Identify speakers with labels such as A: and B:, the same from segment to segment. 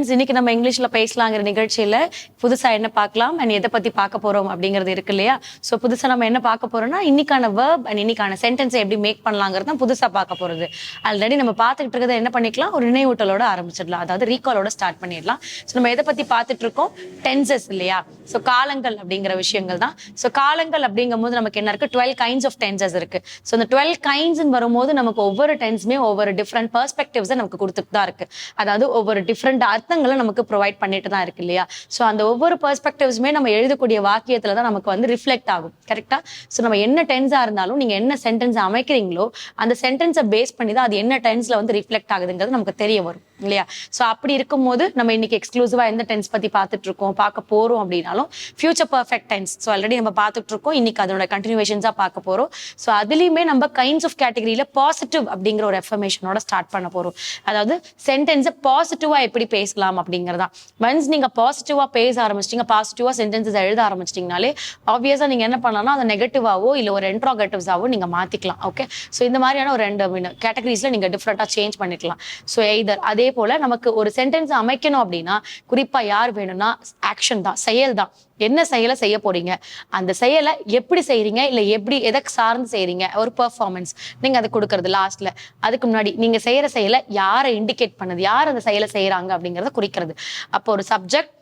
A: Friends, இன்னைக்கு நம்ம இங்கிலீஷ்ல பேசலாங்கிற நிகழ்ச்சியில புதுசா என்ன பார்க்கலாம் அண்ட் எதை பத்தி பார்க்க போறோம் அப்படிங்கிறது இருக்கு இல்லையா? ஸோ புதுசா நம்ம என்ன பார்க்க போறோம்னா இன்னைக்கான வேர்ப் அண்ட் இன்னைக்கான சென்டென்ஸை எப்படி மேக் பண்ணலாங்கிறது தான் புதுசா பார்க்க போறது. ஆல்ரெடி நம்ம பார்த்துக்கிட்டு இருக்கிறத என்ன பண்ணிக்கலாம், ஒரு நினைவூட்டலோட ஆரம்பிச்சிடலாம், அதாவது ரீகாலோட ஸ்டார்ட் பண்ணிடலாம். ஸோ நம்ம எதை பத்தி பார்த்துட்டு இருக்கோம், டென்சஸ் இல்லையா? ஸோ காலங்கள் அப்படிங்கிற விஷயங்கள் தான். ஸோ காலங்கள் அப்படிங்கும் போது நமக்கு என்ன இருக்கு, 12 கைண்ட்ஸ் ஆஃப் டென்சஸ் இருக்கு. ஸோ இந்த 12 கைண்ட்ஸ் வரும்போது நமக்கு ஒவ்வொரு டென்ஸுமே ஒவ்வொரு டிஃப்ரெண்ட் பெர்ஸ்பெக்டிவ்ஸை நமக்கு கொடுத்துட்டு தான் இருக்கு. அதாவது ஒவ்வொரு டிஃப்ரெண்ட் அர்த்தங்களை நமக்கு ப்ரொவைட் பண்ணிட்டு தான் இருக்கு இல்லையா? ஸோ அந்த ஒவ்வொரு பெர்ஸ்பெக்டிவ்ஸுமே நம்ம எழுதக்கூடிய வாக்கியத்துல தான் நமக்கு வந்து ரிஃப்ளெக்ட் ஆகும். கரெக்டா? ஸோ நம்ம என்ன டென்ஸா இருந்தாலும் நீங்க என்ன சென்டென்ஸ் அமைக்கிறீங்களோ அந்த சென்டென்ஸை பேஸ் பண்ணி தான் அது என்ன டென்ஸ்ல வந்து ரிஃப்ளெக்ட் ஆகுதுங்கிறது நமக்கு தெரிய வரும் இல்லையா? ஸோ அப்படி இருக்கும்போது நம்ம இன்னைக்கு எக்ஸ்க்ளூசிவா எந்த டென்ஸ் பத்தி பார்த்துட்டு இருக்கோம், பார்க்க போறோம் அப்படின்னாலும் future perfect tense. So already நம்ம பார்த்துட்டு இருக்கோம், இன்னைக்கு அதோட கண்டினியூவேஷன்ஸா பார்க்க போறோம். ஸோ அதுலயுமே நம்ம கைண்ட்ஸ் ஆஃப் கேட்டகரியில பாசிட்டிவ் அப்படிங்கிற ஒரு எஃபர்மேஷனோட ஸ்டார்ட் பண்ண போறோம். அதாவது சென்டென்ஸை பாசிட்டிவா எப்படி பேசலாம் அப்படிங்கிறதா. ஒன்ஸ் நீங்க பாசிட்டிவா பேச ஆரம்பிச்சிட்டீங்க, பாசிட்டிவா சென்டென்சஸ் எழுத ஆரம்பிச்சிட்டீங்கனாலே ஆப்வியஸா நீங்க என்ன பண்ணலாம்னா அதை நெகட்டிவாவோ இல்ல ஒரு இன்ட்ரோகேட்டிவ்ஸாவோ நீங்க மாத்திக்கலாம். ஓகே, ஸோ இந்த மாதிரியான ஒரு 2 கேட்டகரிஸ்ல நீங்க டிஃப்ரெண்டா சேஞ்ச் பண்ணிக்கலாம். ஸோ எய்தர் அதே போல நமக்கு ஒரு சென்டென்ஸ் அமைக்கணும் அப்படின்னா குறிப்பா யார் வேணும்னா ஆக்ஷன் தான், செயல் தான். என்ன செயலை செய்ய போறீங்க, அந்த செயலை எப்படி செய்யறீங்க, இல்ல எப்படி எதை சார்ந்து செய்யறீங்க, ஒரு பெர்ஃபார்மன்ஸ் நீங்க அதை கொடுக்கறது லாஸ்ட்ல. அதுக்கு முன்னாடி நீங்க செய்யற செயலை யாரை இண்டிகேட் பண்ணுது, யார் அந்த செயலை செய்யறாங்க அப்படிங்கறத குறிக்கிறது. அப்போ ஒரு சப்ஜெக்ட்,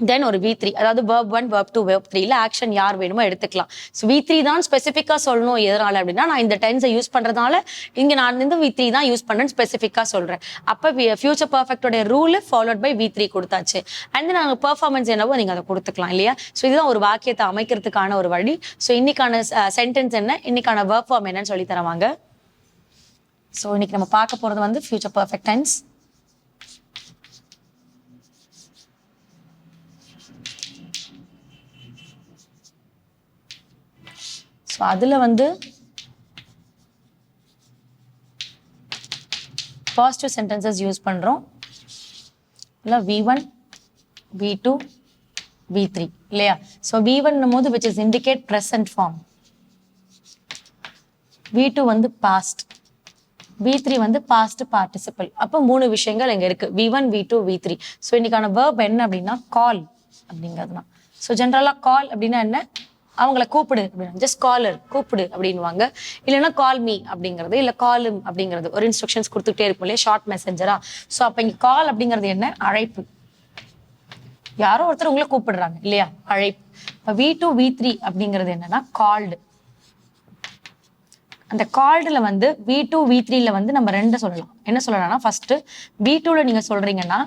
A: தென் ஒரு V3, அதாவது verb 1 verb 2 verb 3 ஆக்ஷன் யார் வேணுமோ எடுத்துக்கலாம். ஸோ V3 தான் ஸ்பெசிஃபிக்கா சொல்லணும். எதனால அப்படின்னா நான் இந்த டென்ஸை யூஸ் பண்றதுனால இங்க நான் வந்து V3 தான் யூஸ் பண்றேன்னு ஸ்பெசிஃபிக்கா சொல்றேன். அப்ப ஃபியூச்சர் பர்ஃபெக்டோட ரூல் ஃபாலோட் பை V3 கொடுத்தாச்சு. அண்ட் நாங்க பெர்ஃபார்மன்ஸ் என்னவோ நீங்க அதை கொடுத்துக்கலாம் இல்லையா? ஸோ இதுதான் ஒரு வாக்கியத்தை அமைக்கிறதுக்கான ஒரு வழி. ஸோ இன்னைக்கான சென்டென்ஸ் என்ன, இன்னைக்கான verb ஃபார்ம் என்னன்னு சொல்லி தருவாங்க. ஸோ இன்னைக்கு நம்ம பார்க்க போறது வந்து ஃபியூச்சர் பர்ஃபெக்ட் டென்ஸ். ஸோ அதில் வந்து பாசிட்டிவ் சென்டென்சஸ் யூஸ் பண்ணுறோம் இல்லை, V1 V2 V3 இல்லையா? ஸோ V1 போது which is indicate present form, V2 வந்து பாஸ்ட், V3 வந்து பாஸ்ட் பார்ட்டிசிபிள். அப்போ 3 விஷயங்கள் இங்கே இருக்கு, V1 V2 V3. ஸோ இன்னைக்கான வேர்ப் என்ன அப்படின்னா கால் அப்படிங்கிறதுனா. ஸோ ஜென்ரலாக கால் அப்படின்னா என்ன, அவங்கள கூப்பிடு அப்படின்னா ஜஸ்ட் காலர், கூப்பிடு அப்படின்வாங்க. இல்லைன்னா கால் மீ அப்படிங்கிறது, இல்லை காலும் அப்படிங்கிறது ஒரு இன்ஸ்ட்ரக்ஷன்ஸ் கொடுத்துட்டே இருக்கும் இல்லையா, ஷார்ட் மெசஞ்சரா. ஸோ அப்போ இங்கே கால் அப்படிங்கிறது என்ன, அழைப்பு. யாரோ ஒருத்தர் உங்களை கூப்பிடுறாங்க இல்லையா, அழைப்பு. இப்போ V2 V3 அப்படிங்கிறது என்னன்னா கால்டு. அந்த கால்டுல வந்து V2 V3ல வந்து நம்ம 2 சொல்லலாம். என்ன சொல்லலாம்னா ஃபர்ஸ்ட் V2ல நீங்க சொல்றீங்கன்னா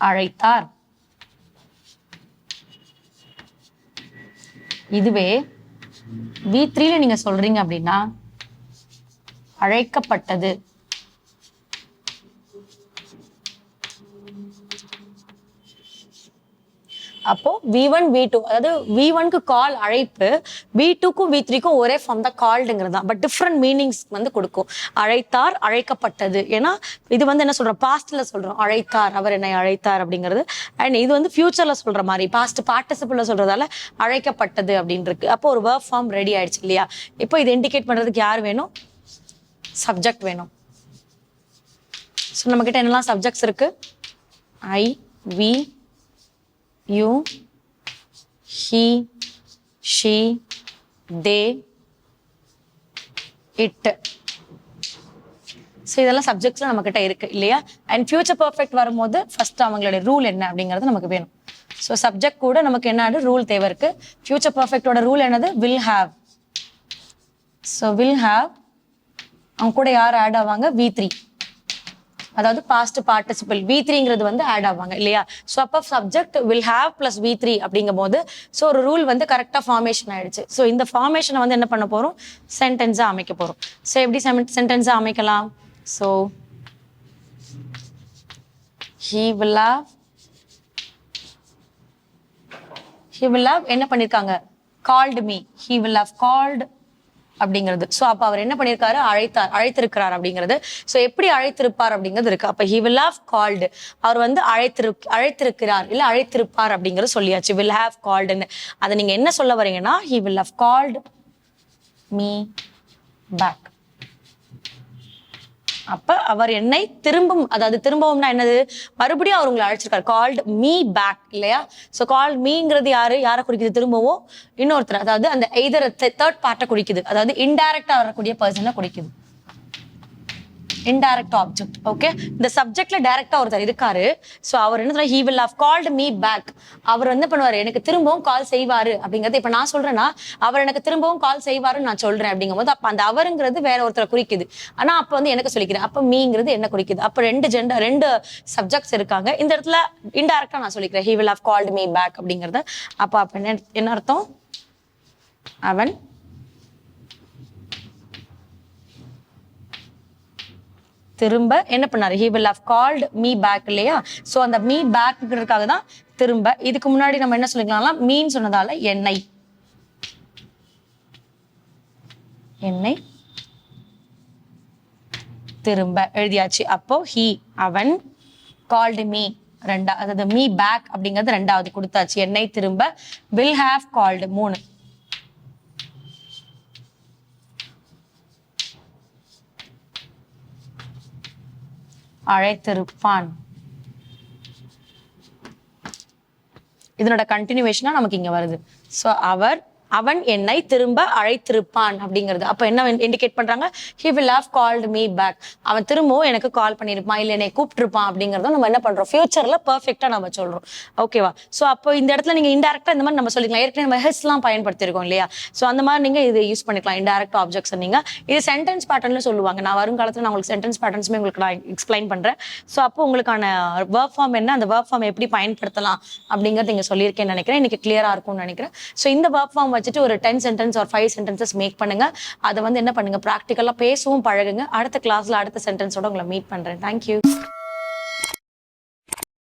A: அழைத்தார், இதுவே V3ல நீங்க சொல்றீங்க அப்படின்னா அழைக்கப்பட்டது. அப்போ V1 V2, அதாவது V1க்கு கால் அழைப்பு, V2க்கும் V3க்கும் ஒரே ஃபார்ம் தான், கால்டுங்கிறது தான். பட் டிஃப்ரெண்ட் மீனிங்ஸ் வந்து கொடுக்கும். அழைத்தார், அழைக்கப்பட்டது. ஏன்னா இது வந்து என்ன சொல்றோம், பாஸ்ட்ல சொல்றோம், அழைத்தார், அவர் என்னை அழைத்தார் அப்படிங்கிறது. அண்ட் இது வந்து ஃபியூச்சர்ல சொல்ற மாதிரி பாஸ்ட் பார்ட்டிசிபிள்ல சொல்றதால அழைக்கப்பட்டது அப்படின்னு இருக்கு. அப்போ ஒரு வேர்ப் ஃபார்ம் ரெடி ஆயிடுச்சு இல்லையா? இப்போ இது இண்டிகேட் பண்றதுக்கு யார் வேணும், சப்ஜெக்ட் வேணும். ஸோ நம்ம கிட்ட என்னெல்லாம் சப்ஜெக்ட்ஸ் இருக்கு, I, we, you, he, she, they, it. So இதெல்லாம் சப்ஜெக்ட்ஸ்ல நம்ம கிட்ட இருக்கு இல்லையா? அண்ட் ஃபியூச்சர் பர்ஃபெக்ட் வரும்போது ஃபர்ஸ்ட் அவங்களுடைய ரூல் என்ன அப்படிங்கிறது நமக்கு வேணும். ஸோ சப்ஜெக்ட் கூட நமக்கு என்ன ரூல் தேவை இருக்கு. ஃபியூச்சர் பர்ஃபெக்டோட ரூல் என்னது, will have. So will have, அவங்க கூட யார் ஆட் ஆவாங்க, V3, அதாவது பாஸ்ட் பார்ட்டிசிபிள் V3ங்கிறது வந்து ஆட் ஆவாங்க இல்லையா? ஸோ அப்போ subject will have plus V3 அப்படிங்கும் போது ஸோ ஒரு ரூல் வந்து கரெக்டாக ஃபார்மேஷன் ஆயிடுச்சு. ஸோ இந்த ஃபார்மேஷனை வந்து என்ன பண்ண போறோம், சென்டென்ஸா அமைக்க போறோம். ஸோ எப்படி சென்டென்ஸா அமைக்கலாம், ஸோ he will have என்ன பண்ணிருக்காங்க, called me, he will have called அப்படிங்கிறது. ஸோ அப்போ அவர் என்ன பண்ணியிருக்காரு, அழைத்திருக்கிறார் அப்படிங்கிறது. ஸோ எப்படி அழைத்திருப்பார் அப்படிங்கிறது இருக்கு. அப்போ he will have called, அவர் வந்து அழைத்திருக்கிறார் இல்லை அழைத்திருப்பார் அப்படிங்கிறது சொல்லியாச்சு, will have calledன்னு. அதை நீங்க என்ன சொல்ல வரீங்கன்னா he will have called me back. அப்ப அவர் என்னை திரும்பும், அதாவது திரும்பவும்னா என்னது, மறுபடியும் அவர் உங்களை அழைச்சிருக்காரு. கால்ட் மீ பேக் இல்லையா? ஸோ கால் மீங்கிறது யாரை குறிக்குது, திரும்பவும் இன்னொருத்தர், அதாவது அந்த எய்தர் தேர்ட் பார்ட்டை குறிக்குது, அதாவது இன்டைரக்டா வரக்கூடிய பர்சனை குறிக்குது. Indirect object. ஓகே, இந்த சப்ஜெக்ட்ல டைரக்டா ஒருத்தர் இருக்காரு. ஸோ அவர் என்ன சொல்றாரு, he will have called me back. அவர் என்ன பண்ணுவாரு, எனக்கு திரும்பவும் கால் செய்வாரு அப்படிங்கிறது. இப்ப நான் சொல்றேன்னா அவர் எனக்கு திரும்பவும் கால் செய்வாருன்னு நான் சொல்றேன் அப்படிங்கும் போது, அப்ப அந்த அவருங்கிறது வேற ஒருத்தரை குறிக்குது. ஆனா அப்ப வந்து எனக்கு சொல்லிக்கிறேன், அப்ப மீங்கிறது என்ன குறிக்குது. அப்ப ரெண்டு சப்ஜெக்ட்ஸ் இருக்காங்க. இந்த இடத்துல இன்டைரக்டா நான் சொல்லிக்கிறேன், he will have called me back அப்படிங்கறத. அப்ப என்ன அர்த்தம், அவன் திரும்ப என்ன பண்ணாரு, he will have called me back இல்லையா? சோ அந்த me backங்கிறதுக்காக தான் திரும்ப. இதுக்கு முன்னாடி நம்ம என்ன சொல்லிக்கலாம், மீன் சொன்னதால என்னை திரும்ப எழுதியாச்சு. அப்போ he அவன், called me அதாவது me back அப்படிங்கிறது ரெண்டாவது கொடுத்தாச்சு. என்னை திரும்ப, will have called 3, அழைத்திருப்பான். இதனோட கண்டினியூவேஷனா நமக்கு இங்க வருது. சோ அவன் என்னை திரும்ப அழைத்திருப்பான் அப்படிங்கிறது. அப்ப என்ன இண்டிகேட் பண்றாங்க, he will have called me back. அவன் திரும்பவும் எனக்கு கால் பண்ணிருப்பான், இல்ல என்னை கூப்பிட்டுருப்பான் அப்படிங்கறத நம்ம என்ன பண்றோம், ஃபியூச்சர்ல பெர்ஃபெக்ட்டா நம்ம சொல்றோம். ஓகேவா? சோ அப்போ இந்த இடத்துல நீங்க இன்டைரக்டா இந்த மாதிரி நம்ம சொல்லிக்கலாம். ஏற்கனவே நம்ம ஹெஸ் எல்லாம் பயன்படுத்திருக்கோம் இல்லையா? சோ அந்த மாதிரி நீங்க இது யூஸ் பண்ணிக்கலாம், இன்டைரக்ட் ஆப்ஜெக்ட்ஸ். நீங்க இது சென்டென்ஸ் பேட்டர்ன்ல சொல்லுவாங்க. நான் வருங்காலத்துல நான் உங்களுக்கு சென்டென்ஸ் பேட்டர்ன்ஸ்மே உங்களுக்கு நான் எக்ஸ்பிளைன் பண்றேன். சோ அப்போ உங்களுக்கான வெர்ப் ஃபார்ம் என்ன, அந்த வெர்ப் ஃபார்ம் எப்படி பயன்படுத்தலாம் அப்படிங்கறது நீங்க சொல்லியிருக்கேன்னு நினைக்கிறேன். இன்னைக்கு கிளியரா இருக்கும்னு நினைக்கிறேன். சோ இந்த வெர்ப் ஃபார்ம் வச்சுட்டு ஒரு 10 சென்டென்ஸ் ஒரு 5 சென்டென்சஸ் மேக் பண்ணுங்க. அதை வந்து என்ன பண்ணுங்க, ப்ராக்டிக்கலா பேசவும் பழகுங்க. அடுத்த கிளாஸ்ல அடுத்த சென்டென்ஸோட உங்களை மீட் பண்றேன். தேங்க்யூ.